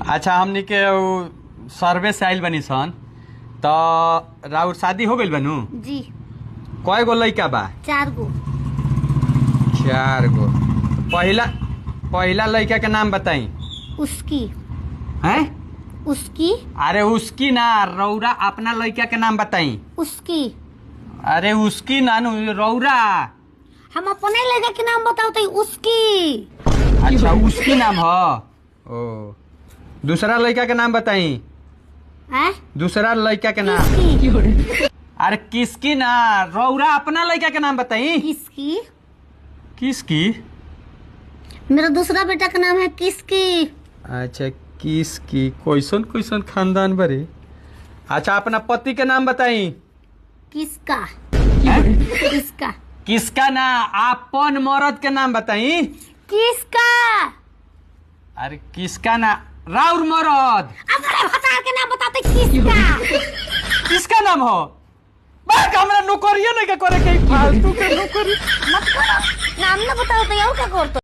अच्छा हमनी के सर्वे से आइल बनी सन तो राउर शादी हो गइल बनू जी। कय गो लइका बा? 4 गो। 4 गो। पहिला लइका के नाम बताई। उसकी। हैं? उसकी। अरे उसकी ना, रौरा अपना लइका के नाम बताई। उसकी। अरे उसकी ना रौरा। हम अपने लड़का के नाम बताओ तो उसकी। अच्छा उसकी नाम हो। ओ दूसरा लड़का के नाम बताई। हैं? दूसरा लड़का के नाम। किसकी? अरे किसकी ना, रौरा अपना लड़का के नाम बताई। किसकी? किसकी? मेरा दूसरा बेटा का नाम है किसकी। अच्छा किसकी, कैसन कैसन खानदान बरे। अच्छा अपना पति के नाम बताई। किसका? किसका? किसका ना, अपन मर्द के नाम बताई। किसका? अरे किसका ना, राउर मर्द। अपने भतार के नाम बताते किसका? किसका नाम हो? बात हमरा नौकरिया नहीं का करे के, फालतू के नौकरी मत करो। नाम ना बताओ तो यार क्या करते